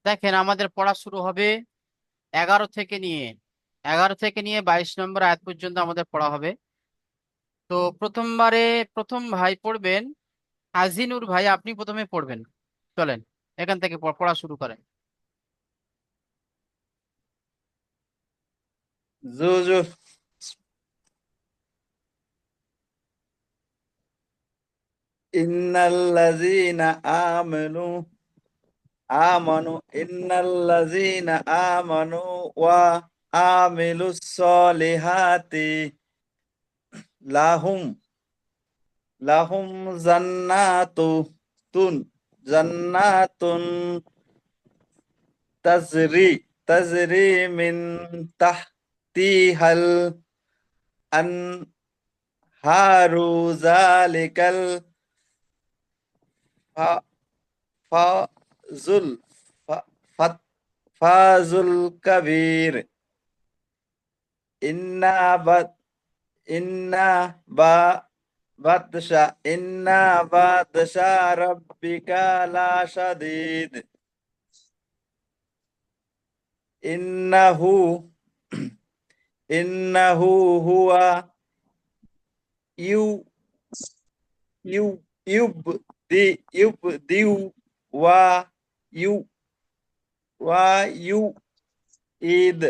দেখেন, আমাদের পড়া শুরু হবে 11 থেকে নিয়ে 22 নম্বর আয়াত পর্যন্ত আমাদের পড়া হবে। তো প্রথম ভাই পড়বেন আজিনুর ভাই, আপনি প্রথমে পড়বেন। চলেন, এখান থেকে পড়া শুরু করেন। জুজু। ইন্নাল্লাযীনা আমানু ইন্নাল্লাযীনা আমানু ওয়া আমিলুস সলিহাতি লাহুম লাহুম তুন জান্নাতুন তাজরি তাজরি মিন তাহতিহাল আনহারু যালিকাল ফা- ফাজুল ফা- ফা- ফাজুল কাবীর। ইন্না বাদ ইন্না বা বাদশা ইন্না বাদশা রাব্বিকা লা শাদীদ। ইন্নাহু ইন্নাহু হুয়া ইউ ইউ ইউবদি ইউবদিউ ওয়া ইউ ওয়া ইউ ঈদ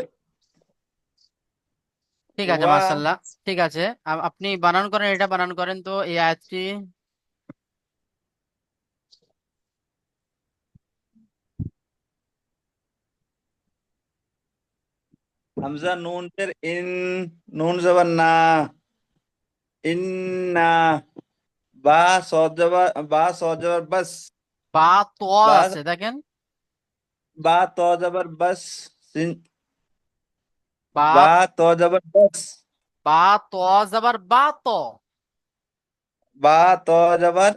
ঠিক আছে, ওয়া মাশাল্লাহ। ঠিক আছে, আপনি বানান করেন, এটা বানান করেন তো এই আয়াতটি। হামজা নুন পের ইন, নুন জবর না, ইন্না। বা সদ জবর, বা সদ জবর বাস, বা ত বা আছে দেখেন। বা ত জবর বাস, সিন, বা বা ত জবর বাস, বা ত যাবার বা ত। বা ত জবর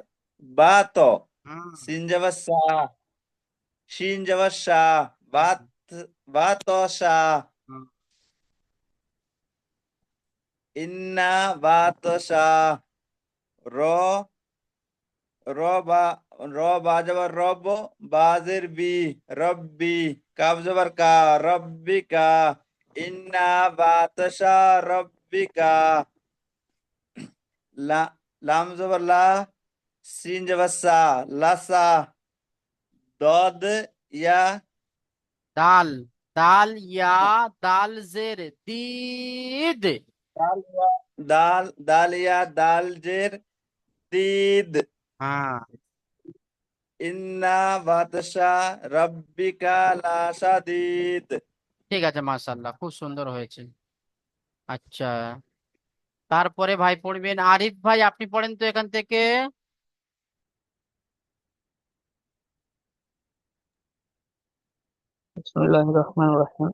বা ত, হুম। সিন জবর সা, শিন জবর শা, বা বা ত শা। হুম। ইন্না বা ত শা, র র বা, র বা জবর রব, বাজের বি, রব্বি, কাব জবর কা, রব্বিকা। ইন্না বাতাসা রব্বিকা। লা, লাম জবর লা, সিন জবর সা, লাসা। দদ ইয়া, দাল, দাল ইয়া, দাল জের দিদ। দাল ইয়া, দাল, দাল ইয়া দাল জের তিদ। হ্যাঁ, ইন্না বাতাসা রব্বিকা লা শাদীদ। ঠিক আছে, মাশাল্লাহ, খুব সুন্দর হয়েছে। আচ্ছা, তারপরে ভাই পড়বেন আরিফ ভাই, আপনি পড়েন তো এখান থেকে। বিসমিল্লাহির রহমানির রহিম।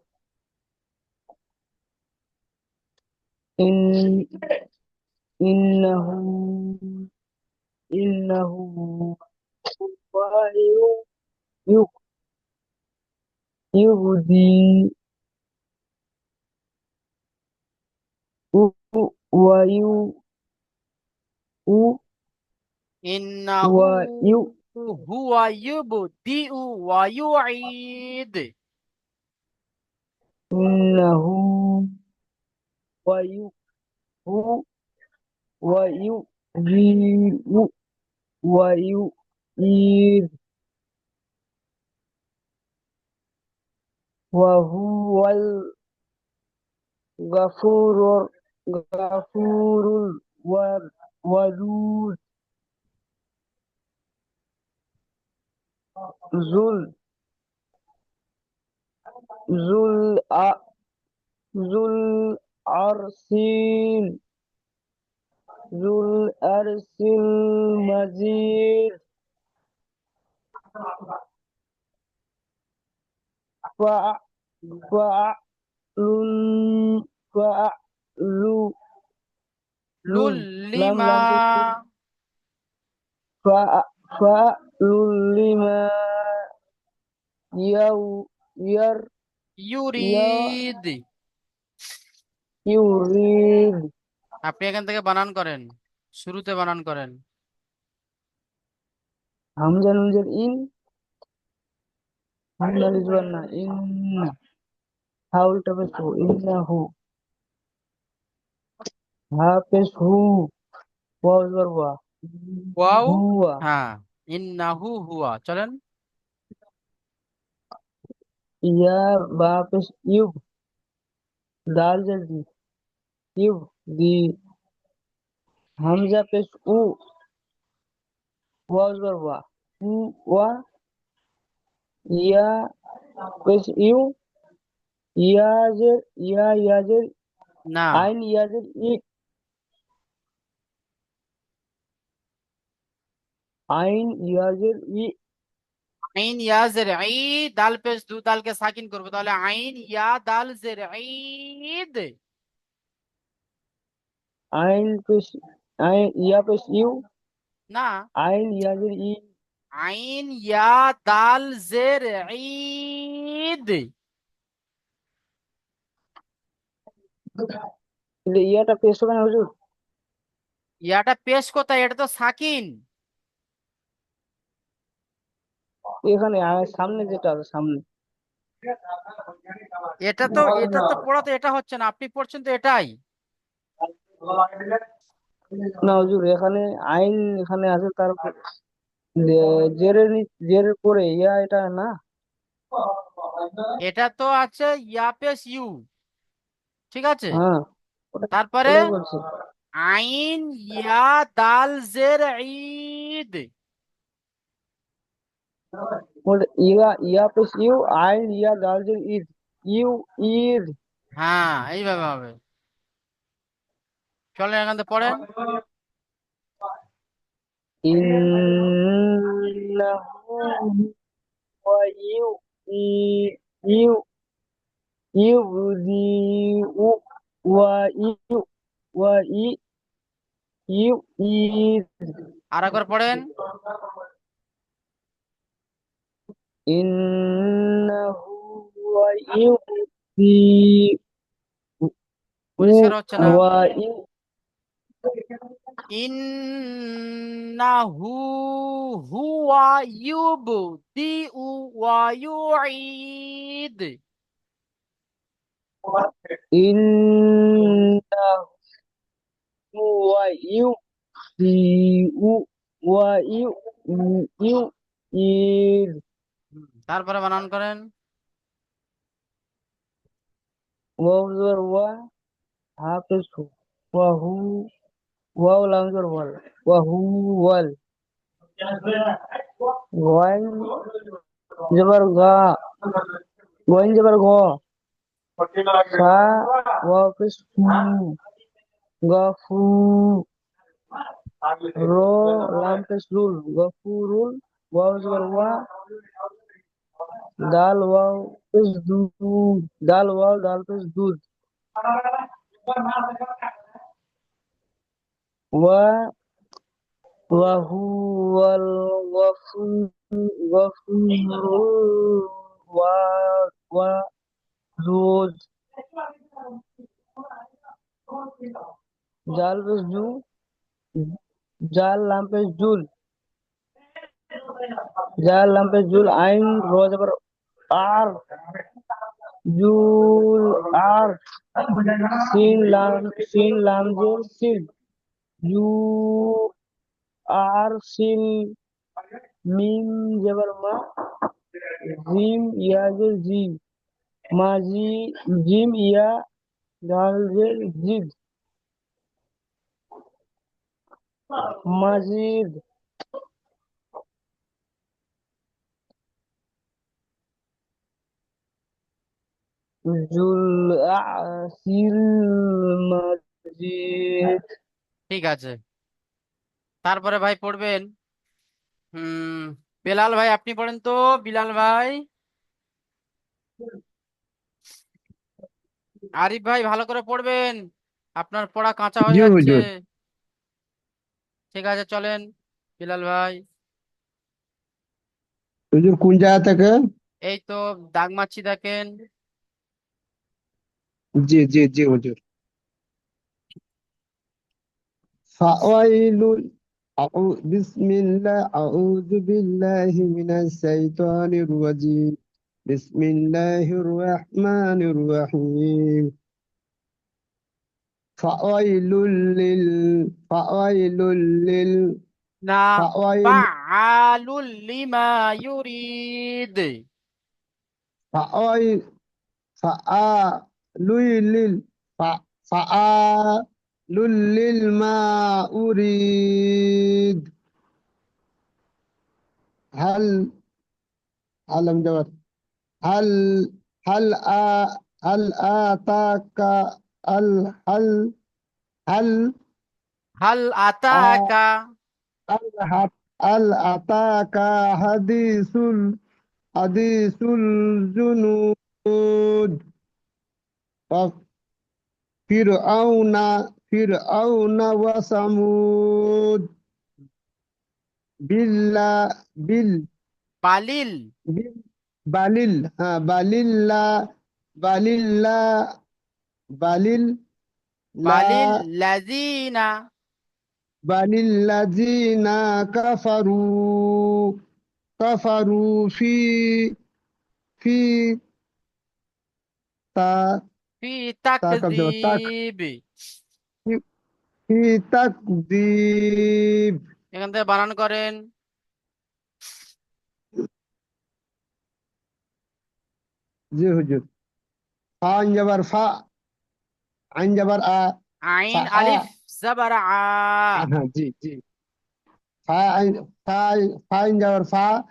ইন ইন্নাহু ইন্নাহু ওয়া ইউ ইউবদি উ ওয়া ইউ উ ইন্নাহু ওয়া ইউ হুয়া ইউবদিউ ওয়া ইউঈদ। ইন্নাহু ওয়া ইউ উ ওয়া ইউ উ ওয়া ইউ ঈদ ওয়া হুয়াল গাফুরুর গাফুরুল ওয়াদুদ জুল জুল জুল আরসিল জুল আরসিল মাজিদ ফা ফালুন ফালুন লুল লাম লিমা লাম পেশ ফা ফালুন লিমা ইয়াউ ইয়ার ইয়া ইউরিদ। ইউরিদ আপনি এখান থেকে বানান করেন, শুরুতে বানান করেন। হামজা নুন জের in hamza rizwan na inna haul tabasu innahu hafiz hu waw zarwa wow, huwa হ্যাঁ, ইন্নাহু হুয়া, চলেন। ya ba pesh yub dal jaldi yub di hamza pesh u waw zarwa hu wa ya pesh yu yajer না, ain yajer i ain yajer i আইন ইয়া জের ই, দাল পেশ দু, দালকে সাকিন করবো, তাহলে আইন ইয়া দাল জের Eid. ain pesh ain ya pesh yu না, ain yajer i আইন ইয়া দাল জের ঈদ। কিন্তু ইয়াটা পেশ হবে না হুজুর ইয়াটা পেশ কোথায়? এটা তো সাকিন। এখানে সামনে যেটা আছে সামনে এটা তো পড়া তো এটা হচ্ছে না, আপনি পড়ছেন তো এটাই। না হুজুর এখানে আইন এখানে আছে তারপর জেরের পরে ইয়া এটা না এটা তো আছে ইয়া পেশ ইউ, ঠিক আছে। হ্যাঁ তারপরে ওটাই বলছি আইন ইয়া দাল জের ঈদ। ইয়া ইয়া পেশ ইউ আইন ইয়া দালজের ঈদ ইউ ঈদ হ্যাঁ, এইভাবে হবে। চলেন এখান থেকে পড়েন। ইন্নাহু ওয়া ইউ ই ইউ ইউদিউ ওয়া ইউ ওয়া ই ইউ ঈদ আর একবার পড়েন। ইন্নাহু ওয়া ইউদিউ পরিষ্কার হচ্ছে না। ওয়া ইউ ইন্নাহু হুয়া ইউবদিউ ওয়া ইউঈদ। ইন্নাহু ওয়া ইউদিউ ওয়া ইউ ঈদ তারপরে বানান করেন। ওয়া হাফিজ ওয়া হু ওয়াও লামজুর ওয়াল ওয়া হু ওয়াল গোয়াইন জবর গা গোয়াইন জবর গ ফা ওয়াফিস ফু গফু রো লামফিস রুল গফুরুল ওয়াও জবর ওয়া দাল ওয়াও ফিস দু দাল ওয়াও দাল ফিস দুদ ওয়া ওয়াহুয়াল গফুরুল ওয়া ওয়া দুদ জাল ফিস জু জাল লামফিস জুল জাল লামফিস জুল আইন র জবর আর জুল আর সিন লাম জের সিল ইউ আর সিল মিম জবর মা জিম ইয়া জের জি মাজি জিম ইয়া দাল জের জিদ মাজিদ জুল আসিল মাজিদ ঠিক আছে, তারপরে ভাই পড়বেন। বেলাল ভাই আপনি পড়েন তো। বিলাল ভাই, আরিফ ভাই ভালো করে পড়বেন, আপনার পড়া কাঁচা হয়ে জি যাচ্ছে। হুজুর। ঠিক আছে, চলেন বিলাল ভাই। হুজুর কোন জায়গা থেকে? এই তো দাগ মারছি দেখেন। জি জি জি হুজুর। ফাওয়াইলুল বিসমিল্লাহ আউযু বিল্লাহি মিনাশ শাইতানির রাজিম। بسم الله الرحمن الرحيم فويل لل فويل لل না, فويل ফাআলুল লিমা ইউরিদ। فويل فآلل فآلل ما أريد هل علم جواب هل هل هل آتاك هل هل হাল آ- আতাকা। هل أتاك حديث الجنود فرعون فرعون وثمود بال বালিল بلل بلل بلل لا বালিল লাযিনা بل الذين كفروا في تا ফি كم جواب তাকযীব। في تكذيب এখান থেকে বানান করেন। जी हुजूर فا جبر فا عين جبر আইন فا আলিফ জাবার আ। जी जी فا فا جبر فا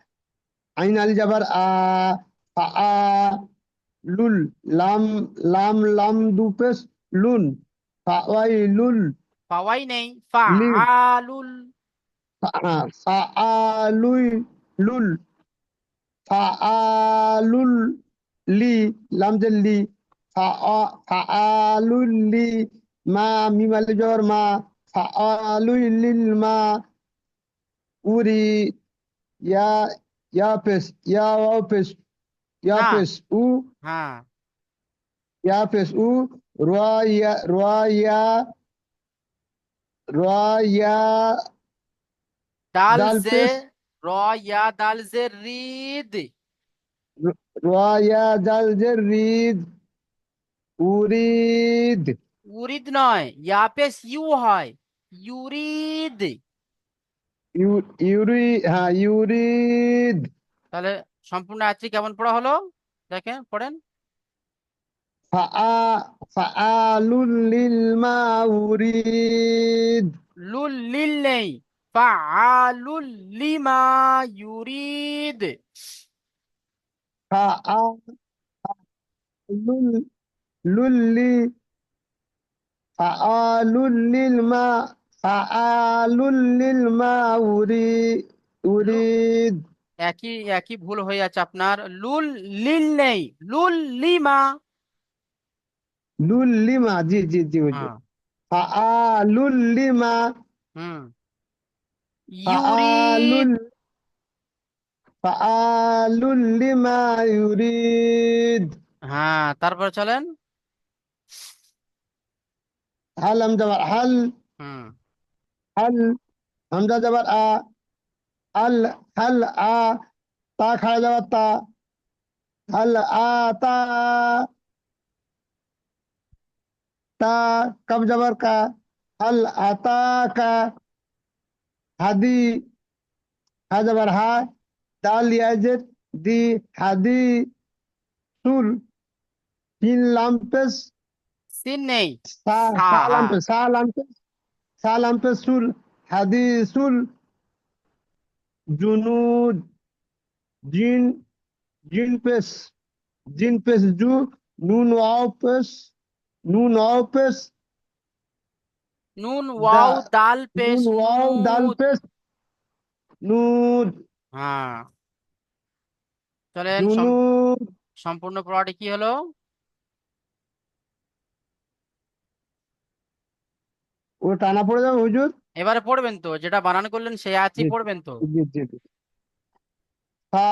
عين الجبر فا لول لام دوبس لون فويل পাওয়াই নেই, لي ফাআলুল। فعال فعال لي لام لي فعال لي ما ميم الجور ما فعال للما أوري يا يا بس يا واو يا না, بس او হ্যাঁ, يا بس او رواية رواية رواية দাল دال জে بس র ইয়া দাল জে রিদ। رواية دال جريد أريد উরিদ নয়, ইয়া পেশ ইউ হয়, ইউরিদ। يريد তাহলে সম্পূর্ণ আয়াতটি কেমন পড়া হলো দেখেন, পড়েন। فعال لما أريد লুল লিল নেই, ফাআলুল লিমা ইউরিদ। فعال للي فعال للما فعال للما লু- أريد একই একই ভুল হয়ে আছে আপনার। লুল লিল নেই, লুল লিমা। للما جي جي جي وجه হ্যাঁ, فعال لما হুম, فعال ইউরিদ। فعال لما يريد হ্যাঁ, তারপর চলেন। هل هم جبر হুম, هل همزة جبر هل تا خا جبر تا هل تا تا कब जबर का हल आता का हदी हा जबर हा दाल याजिद दी हदी सुल तीन लाम्पेस সিন নেই, सा সা। सा হ্যাঁ, लाम्पेस सा लाम्पेस सा लाम्पेस सुल हदी सुल जुनूद जिन जिन पेस जू नून वाव पेस নুন दा ওয়াও দাল পেশ नून वाव दाल নুদ। पेस नूद হ্যাঁ, চলেন जुनूद সম্পূর্ণ পড়াটি কি হলো। ও টানা পড়ে যাবে হুজুর এবারে পড়বেন তো, যেটা বানান করলেন সেই আয়াতই জি পড়বেন তো। জি জি জি ফা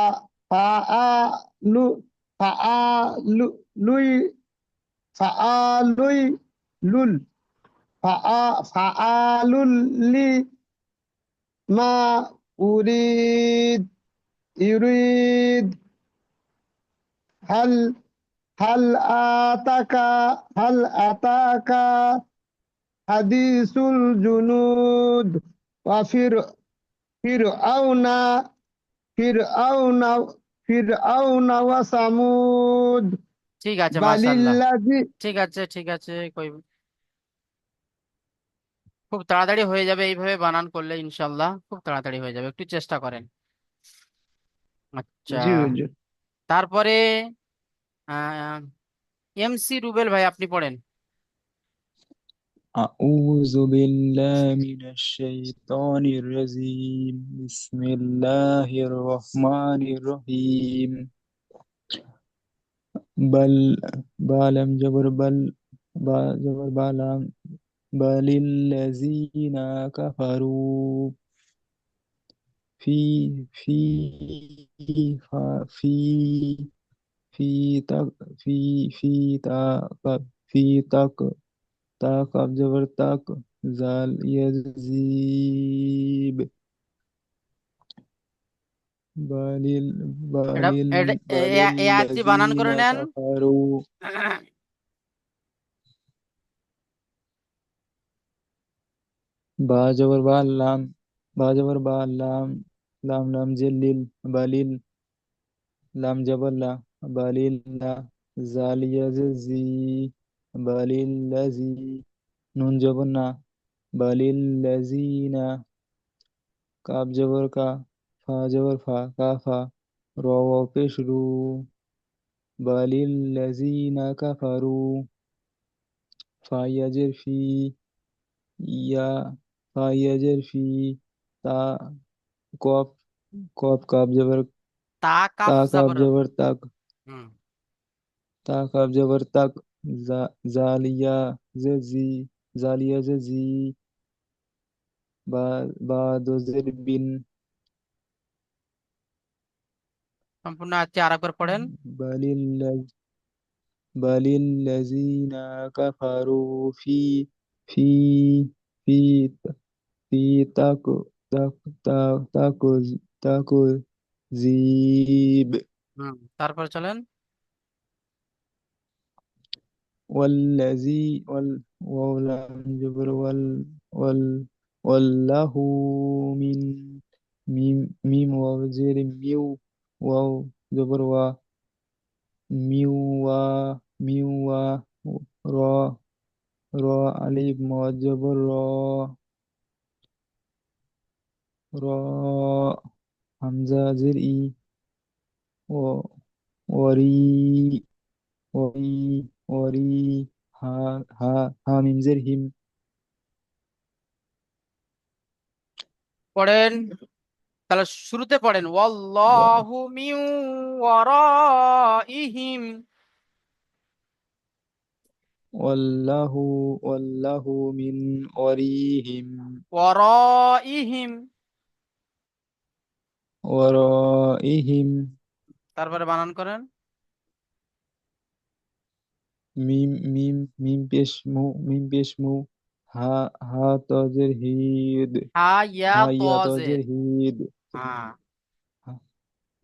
ফা আ লু ফা আ লু লুই ফা আ লুই লুল ফা আ ফা আ লুল লি মা উরিদ ইউরিদ هل هل آتاك هل آتاك حديث الجنود وفر فرعون فرعون فرعون وثمود ঠিক আছে, بل মাশাআল্লাহ। الذي ঠিক আছে, ঠিক আছে, খুব তাড়াতাড়ি হয়ে যাবে এইভাবে বানান করলে, ইনশাল্লাহ খুব তাড়াতাড়ি হয়ে যাবে, একটু চেষ্টা করেন। আচ্ছা, জি হুজুর। তারপরে আহ এমসি রুবেল ভাই আপনি পড়েন। أعوذ بالله من الشيطان الرجيم بسم الله الرحمن الرحيم بل بالم جبر بل با جبر بالام بل الذين كفروا في في في في تك في تك تاك جبر تاك زال يزيب বালিল এটা বালিল এটা- এই আয়াতটি বানান করে বালিল্লাযীনা নেন। কাফারু বা জবর বা লাম বা জবর বা লাম লাম লাম জেলিল বালিল লাম জবর লা বালিল্লা জালিয়াজি বালিল্লাজি নুন জবর না বালিল্লাযীনা কাব জবর কা ফা জবর ফা কাফা র ওয়াও পেশ রু বালিল্লাযীনা কাফারু ফাইয়াজের ফি ইয়া ফাইয়াজের ফি তা কফ কফ কাপ জবর তা কাফ তা কাপ জাবর। জবর তাক হুম। তা কাপ জবর তাক জালিয়া জি জালিয়া জি বা বা দোজের বিন সম্পূর্ণ আয়াতটি আরেকবার পড়েন। বালিল বালিল্লাযীনা কাফারু ফি ফি ফি তাক তাক তাক তাকু জিব তারপর চলেন। والذي ولم جبر والله من ميم وزير ميو واو جبر ميو ميو را را ألف مد جبر را همزة زر إي و وري وري ها ها ميم زر هم পড়েন, তাহলে শুরুতে পড়েন ওয়াল্লাহু মিন ওয়ারাইহিম। والله والله من وريهم ওয়ারাইহিম। ورائهم তারপরে বানান করেন। ميم بيشمو ها ها تاجر هيد হা ইয়া ها يا তজের। تاجر هيد হ্যাঁ,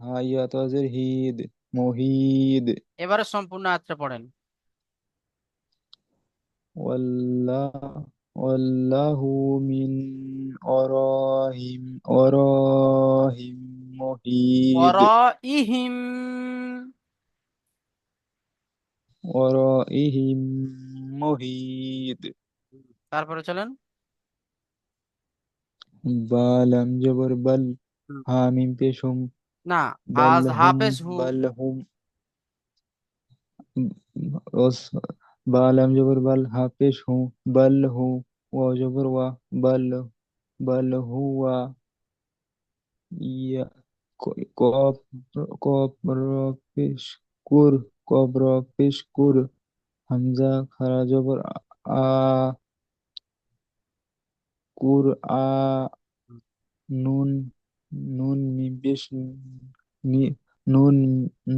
ها يا تاجر هيد مهيد এবারে সম্পূর্ণ আয়াতটা পড়েন। والله والله من وراهم مهيد ওয়ারাইহিম। ورائهم مهيد তারপরে চলেন। বালাম জবর বল হুম, হামিম পেশম না, বল হুম হাফেজ হু। বল হুম ওস বালাম জবর বল হাফেশ হুম বল হুম ও জবর ওয়া বল বল হুয়া ইয়া কব কব পেশ কুর কবর পেশ কুর হামজা খারা জবর আ কুর আ নুন নুন মিম পেশ নি নুন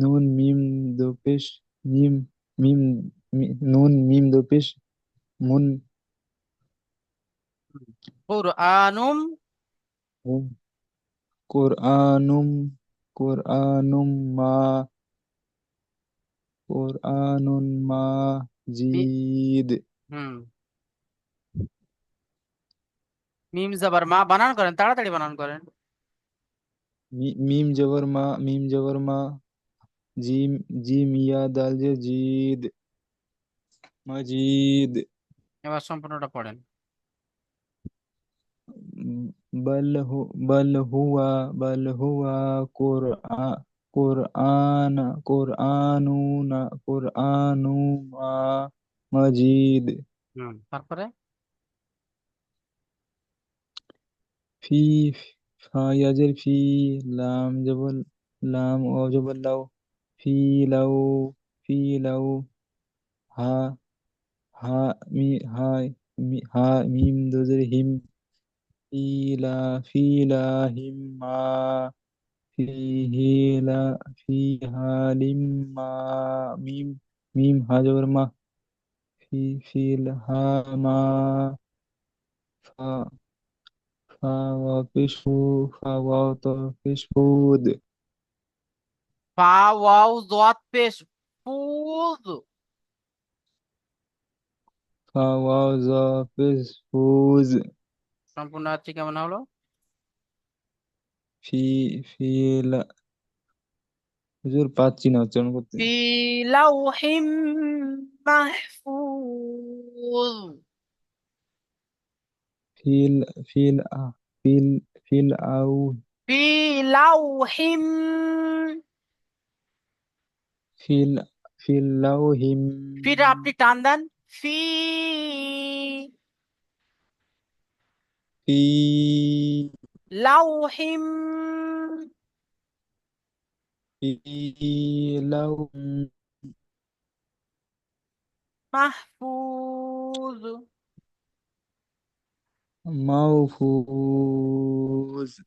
নুন মিম দো পেশ মিম মিম নুন মিম দো পেশ মুন কুরআনুম। হুম কুরআনুম কুরআনুম মা কুরআনুন মি- মাজিদ। হুম মিম জাবার মা, বানান করেন, তাড়াতাড়ি বানান করেন। মিম জবর মা, জিম জিম ইয়া দাল জের জিদ, মাজিদ। এবার সম্পূর্ণটা পড়েন। বল হু বল হুয়া কুরআন কুরআনু মাজিদ। তারপরে ফি ফা ইয়াজের ফি, লাম জবর লাম ও জবর লাউ, ফি লাউ ফি লাউ, হা হা হা হা মিম দোজের হিম, ফিলা ফিলাহিম মা, ফিহিলা ফিহালিম মা, মিম মিম হা জবর মা, ফিল হা মা, ফা ফা ওয়া পেশফু, ফা ওয়া তো পেশফুদ, ফা ওয়াও জোয়াত পেশ ফুজ। ফা ওয়া যা পেশফুজ। সম্পূর্ণ হচ্ছে কেমন হলো? ফি ফিলা, হুজুর পাচ্ছি না উচ্চারণ করতে। ফি লাউহিম মাহফুজ। ফিল ফিল ফিল ফিল আউ ফি লাউহিম, ফিল ফিল লাউহিম, ফিটা আপনি টান দেন। ফি ফি লাউহিম ফি লাউ মাহফুজ। মাহফুজ,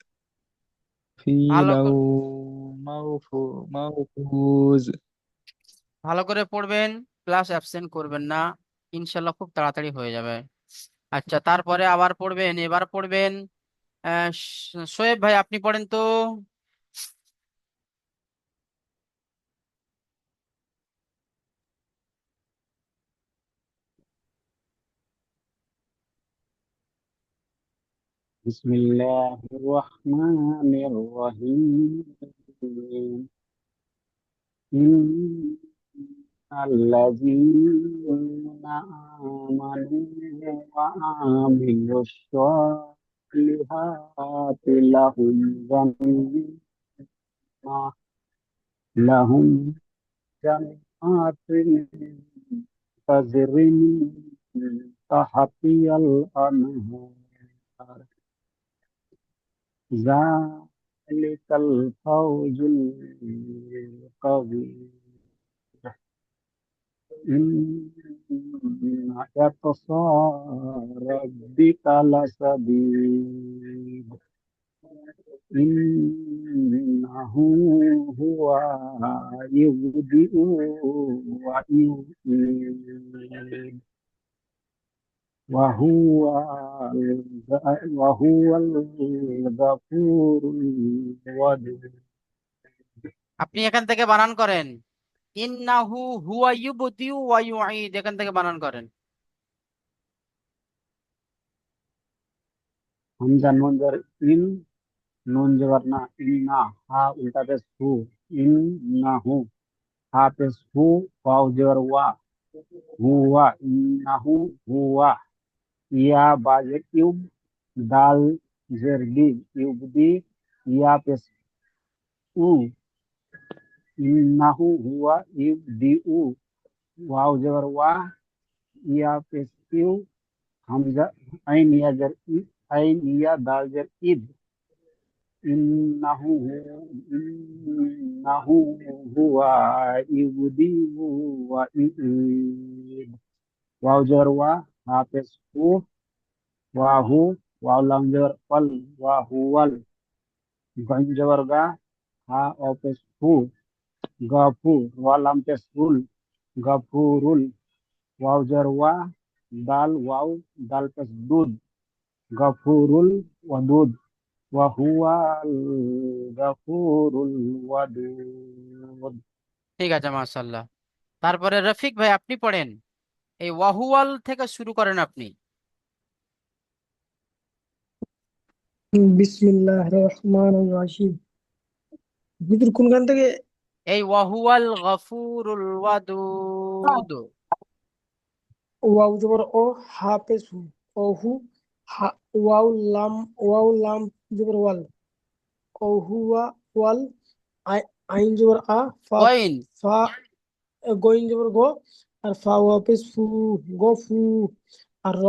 ফি ভালো লাউ করে, মাহফুজ। ভালো করে পড়বেন, ক্লাস অ্যাবসেন্ট করবেন না, ইনশাল্লাহ খুব তাড়াতাড়ি হয়ে যাবে। আচ্ছা, তারপরে আবার পড়বেন, এবার পড়বেন শোয়েব ভাই, আপনি পড়েন তো। Bismillahirrahmanirrahim. Innallazina amanu wa amilus solihati lahum jannatin tajri min tahtihal anhar. Zalikal fawzul kabir. Inna yatasa rabbika lasadid. Innahu huwa yubdi'u wa yu'id. وهو الغفور الودود. আপনি এখান থেকে বানান করেন, ইন্নাহু হুয়া ইউবদিউ ওয়া ইউঈদ, এখান থেকে বানান করেন। हमजा नून जर इन नून जबर ना इन्ना हा उल्टा पे सु इन ना हूँ हा पे सु वाव जबर वा हुआ इन्ना हूँ हुआ या बाजे युब दाल जर दी युबदी या पे उ इन्ना हूँ हुआ युबदी उ वाव जबर वा या पे यू हमजा ऐन या जर ऐन या दाल जर ईद इन्नहु इन्नहु हुवा युबदी व युईद वाव जर वा हाफिज हु वाहु वाव लम जर वल वाहुवल गम जबर गा हा ऑफिस हु गफूर वा लम पेश रुल गफूरुल वाव जर वा दाल वाव दाल पेश दूध गफूरुल वदूद وهو الغفور الودود. ঠিক আছে, মাশাআল্লাহ। তারপরে রফিক ভাই আপনি পড়েন, এই ওয়াহুয়াল থেকে শুরু করেন আপনি। বিসমিল্লাহ রহমান রহিম। হুজুর কোনখান থেকে? এই ওয়াহুয়াল গফুরুল ওয়াদুদ। ওয়াও জবর ও, হা পেশ হু, ও হু, হা, ওয়াও লাম, ওয়াও লাম জবর ওয়াল, ও হুয়া ওয়াল, আই, আইন জবর আ, ফা, কইন। ফা, গোইন জবর গো, আর ফা ওয়া পেশ ফু, গো ফু, আর র,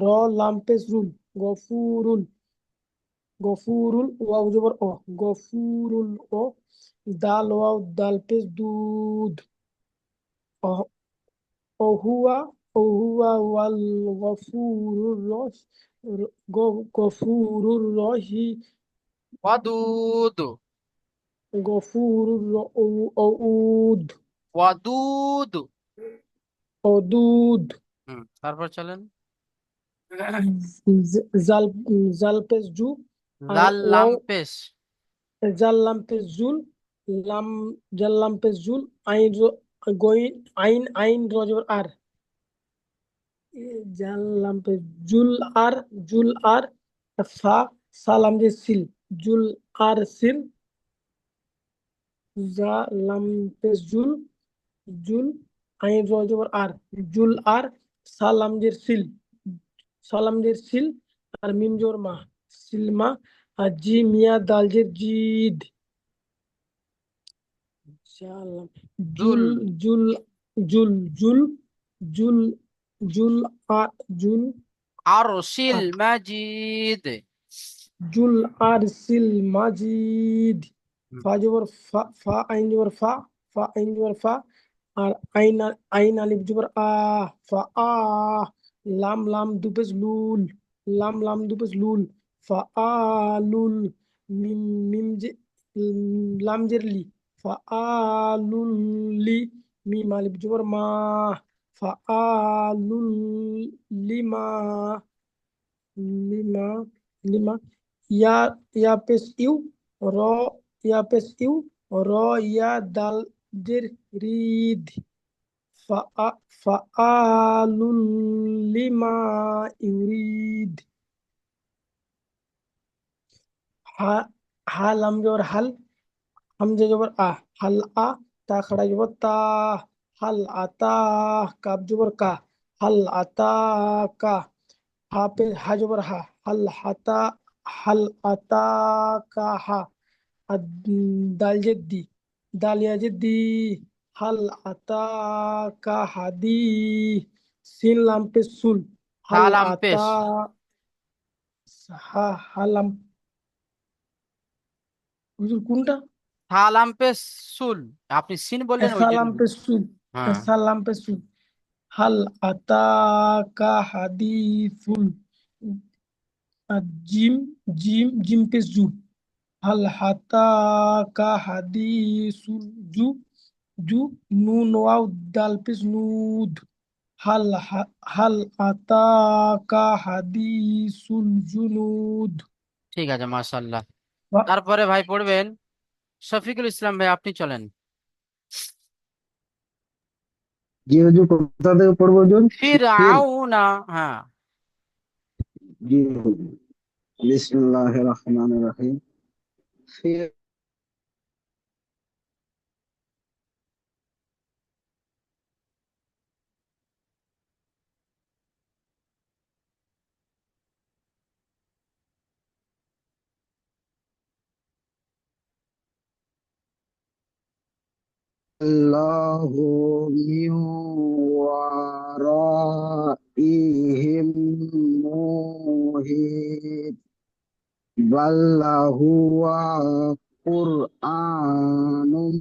র লাম পেশ রুল, গফুরুল, গফুরুল, ওয়াও জবর ও, গফুরুল ও, দাল ওয়াও দাল পেশ দুধ, وهو وهو والغفور غفور الرحيم ওয়াদুদ। غفور الودود ওয়াদুদ। ودود তারপর চলেন। জাল জাল পেশ জু, আর লাল লাম ওয়াও পেশ। জাল লাম পেশ জুল, লাম জাল লাম পেশ জুল, আইন গইন, আইন আইন রজর আর, জাল লাম পেশ জুল আর, জুল আর, ফা সালাম যে সিল, জুল আর সিল, জা লাম পেশ জুল, জুল আইন রজবর আর, জুল আর, সালাম জের সিল, সালাম জের সিল, আর মিম জোর মা, সিলমা, আর জি মিয়া দাল জের জিদ, সালাম, জুল। জুল, জুল, জুল, জুল, জুল, জুল আ, জুল আরশিল আর, মাজিদ। জুল আর সিল মাজিদ, হুম। ফা জবর ফা, ফা আইন জবর ফা, ফা আইন জবর ফা, আর আইন, আইন আলিফ জবর আ, ফা আ, লাম লাম দুপেশ লুল, লাম লাম দুপেশ লুল, ফা আ লুল, মিম মিম জে, লাম জের লি, ফা আ লুল লি, মিম আলিফ জবর মা, ফা আ লুল লিমা, লিমা, লিমা, ইয়া, ইয়া পেশ ইউ, র, ইয়া পেশ ইউ, র, ইয়া দাল জের রিদ, ফা আ, ফা আলুল লিমা ইউরিদ, হা, হা লাম জবর হাল, হামজা জবর আ, হাল আ, তা খাড়া জবর তা, হাল আতা, কাব জবর কা, হাল আতা কা, হা পে হা জবর হা, হাল হাতা, হাল আতা কা হা, আর দাল জেদ্দি, দালিয়া জেদ্দি, হাল আতা কা হাদি, সিন লাম পে সুল, হাল সালাম আতা, পেশ। হা হালাম, হুজুর কোনটা? সালাম পেশ সুল। আপনি সিন বললেন ওই জন্য। সালাম পে সুল, হ্যাঁ। সালাম পে সুল, হাল আতা কা হাদিসুল, আর জিম, জিম, জিম পে জু, হাল হাতা কা হাদিসুল জু, জু, নুন ওয়াও দাল পেশ নুদ, হাল আতা কা হাদিসুল জুনুদ। ঠিক আছে, মাশাআল্লাহ। তারপরে ভাই পড়বেন শফিকুল ইসলাম ভাই, আপনি চলেন। জি হুজুর, কোথা থেকে পড়বো হুজুর? ফির। ফিরআউনা। হ্যাঁ। জি হুজুর। বিসমিল্লাহির রহমানির রহিম। ফির আল্লাহু মিন ওয়ারাইহিম মুহিত। বাল্লাহুয়া কুরআনুম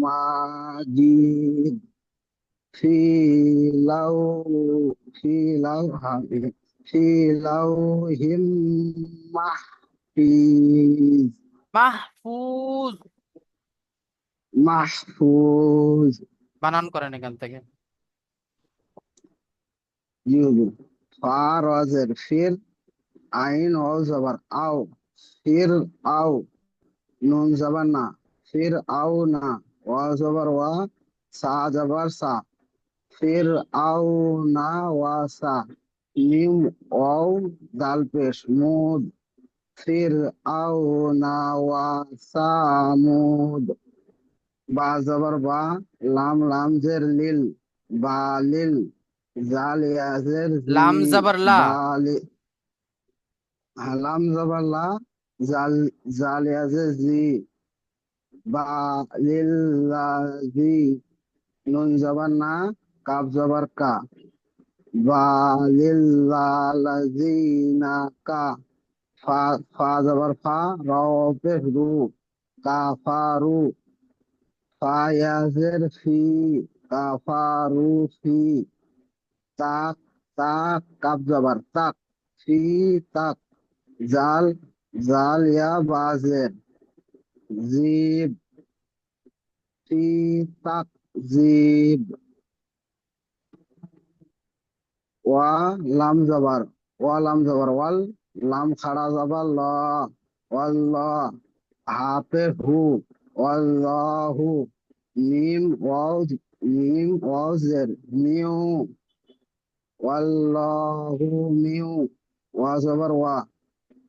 মাজিদ। ফি লাউ ফি লাউহাম ফি লাউহিম মাহফিজ। মাহফুজ। মাহফুজ। বানান করেন এখান থেকে। জি হুজুর। ফা রজের ফির, আইন ও জবর আও, ফির আও, নুন জবর না, ফির আও না, ওয়া জবর ওয়া, সা জবর সা, ফির আও না ওয়া সা, মিম ওয়াও দাল পেশ মুদ, ফির আও না ওয়া সামুদ। বা জবর বা, লাম লাম জের লিল, বা লিল, জাল ইয়াজের জি, লাম জবর লা। বালি, লাম জবর লা, জাল জাল ইয়াজের জি, বা লিল জি, নুন জবর না, কাব জবর কা, বা লিল লাযিনা কা, ফা ফা জবর ফা, র পেশ রু, কাফারু, ফায়াজের ফি, কাফারু ফি, তাক তাক, কাব জবর তাক, ফি তাক, জাল জাল ইয়া বাজের, জিব, ফি তাক জিব। ওয়া লাম জবর, ওয়া লাম জবর ওয়াল, লাম খাড়া জবর ল, ওয়াল্লাহ, হাফে হু, ওয়াল্লাহু, মিম ওয়াও, মিম ওয়াও জের মিউ, ওয়াল্লাহু মিউ, ওয়া জবর ওয়া,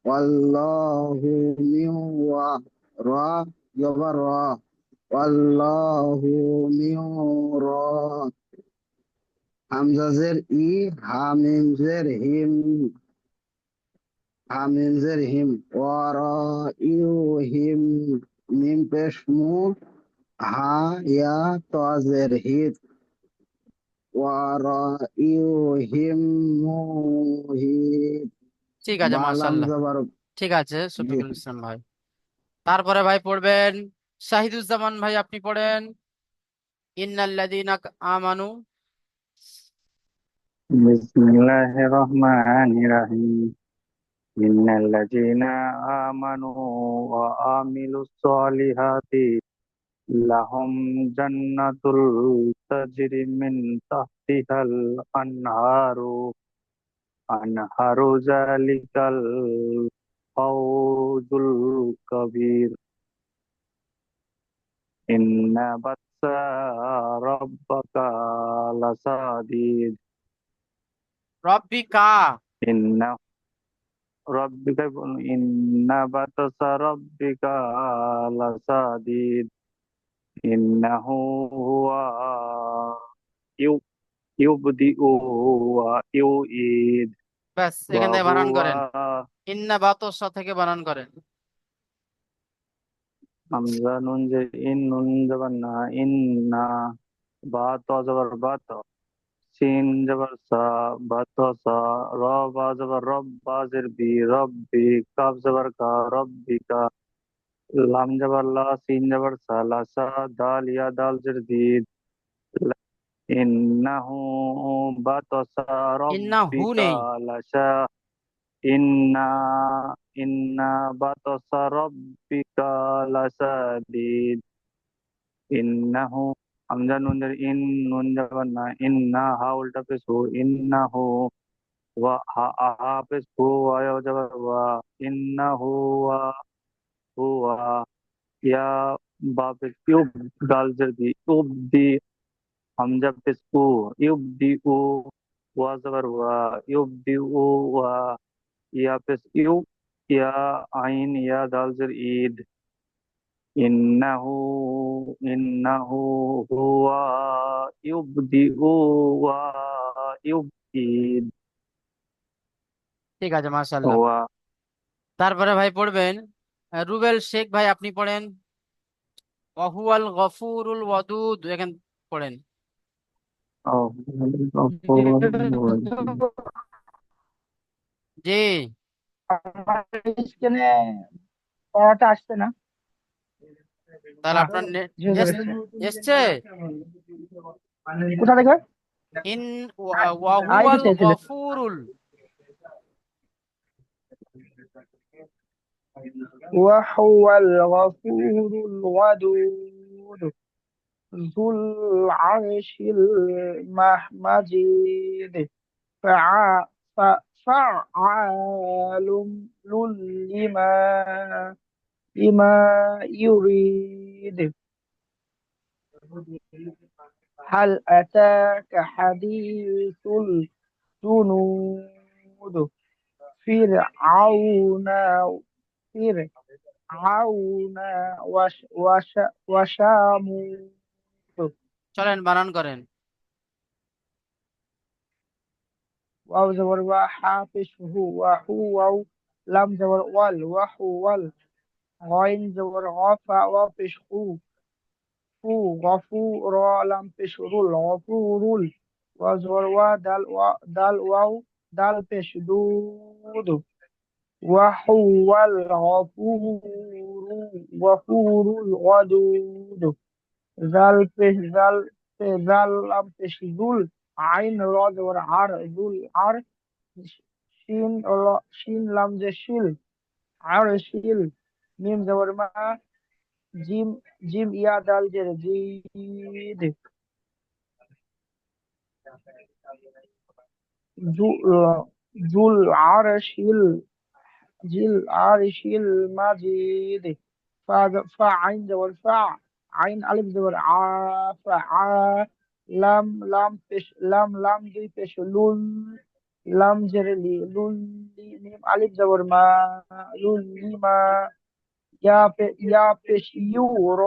ওয়াল্লাহু মিউ ওয়া, রা জবর রা, ওয়াল্লাহু মিউ রা, হামজা জের ই, হামিম জের হিম, হামিম জের হিম, ওয়ারা ইউ হিম, মিম পেশ মু, হা ইয়া তাজের হিত, ওয়ারা ইউ হিম মুহিত। ঠিক আছে, বালাম মাশাল্লাহ। জবর ঠিক আছে জি। শফিকুল ইসলাম ভাই। তারপরে ভাই পড়বেন শাহিদুজ্জামান ভাই, আপনি পড়েন ইন্নাল্লাযীনা আমানু। বিসমিল্লাহির রহমানির রহিম। ইন্নাল্লাযীনা আমানু ওয়া আমিলুস সলিহাতি লাহুম জান্নাতুল তাজরি মিন তাহতিহাল আনহারু আনহারু যালিকাল ফাওজুল কাবীর। ইন্না বাতসা রাব্বাকা লাসাদিদ। রব্বিকা। ইন্না রাব্বিকা ইন্না বাতসা রাব্বিকা লাসাদিদ। ইন্নাহু হুয়া ইউ ইউবদিউ ওয়া ইউঈদ ব্যাস ওয়া এখান থেকে বানান হুয়া। করেন। ইন্না বাতসা থেকে বানান করেন। হামজা নুন যে ইন, নুন জবর না, ইন্না, বা ত জবর বাত, সিন জবর সা, বাত সা, র বা জবর রব, বা জের বি, রব্বি, কাফ জবর কা, রব্বিকা, লাম জবর লা, সিন জবর সা, লাসা, দাল ইয়া দাল জের দি, ইন্নাহু বাতাসা ইন্না হু রাব্বিকা নেই। লাশা। ইন্না ইন্না বাতাসা রাব্বিকা লাশাদীদ। ইন্নাহু, হামজা নুন জের ইন, নুন জবর না, ইন্না, হা উল্টা পেশ হু, ইন্নাহু, ওয়া হা হা পেশ হু, ওয়া ইয়া জবর ওয়া, ইন্নাহু ওয়া হুয়া, ইয়া বা পেশ ইউব, দাল জের দি, ইউবদি, হামজা পেশ উ, ইউবদি উ, ওয়া জবর ওয়া, ইউবদি উ ওয়া, ইয়া পেশ ইউ, ইয়া আইন ইয়া দাল জের ঈদ। ইন্নাহু ইন্নাহু হুয়া ইউবদিউ ওয়া ইউঈদ ঠিক আছে মাশাল্লাহ। ওয়া। তারপরে ভাই পড়বেন রুবেল শেখ ভাই, আপনি পড়েন ওয়াহুয়াল গফুরুল ওয়াদুদ, এখান পড়েন। জি। আমার স্ক্রিনে পড়াটা আসছে না। তাহলে আপনার জি হুজুর, এসছে। এসছে। কোথা থেকে? ইন এই তো ওয়াহুয়াল চেয়েছিলে। গফুরুল। وهو الغفور الودود ذو العرش المجيد فعال لما لما يريد. هل أتاك حديث الجنود فرعون فرعون وثمود চলেন বানান করেন। واو زبر وا حا পেশ হু ওয়াহু ওয়াও লাম زبر ওয়াল ওয়াহু ওয়াল غين زبر غفا واو পেশ হু ফু গফু র লাম পেশ রুল গফুরুল ওয়াও زبر ওয়া দাল ওয়াও দাল পেশ দুদ وهو الغفور غفور الودود ذا الأمتشذول عين را زبر عر ذو العر شين لام زشيل عرشيل ميم زبر ما جيم يا دال جر جيد ذو العرش المجيد فعين زبر فع عين ألف زبر ع فع لام দুই পেশ লুল লাম জেরেলি লুল মিম আলিফ জবর মা লুল লিমা ইয়া পেশ ইউ র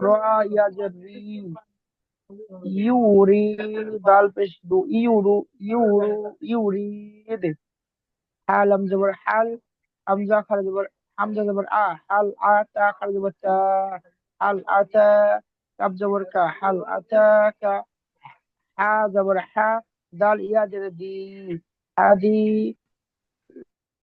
র ইয়া জেরি ইউরি দাল পেশ দু ইউরিদ حالم زبر حال حمزة خرج زبر حمزة زبر حال آتا خرج زبر تا حال آتا كاب زبر كا حال أتاك حا زبر حا دال إياد دي هذه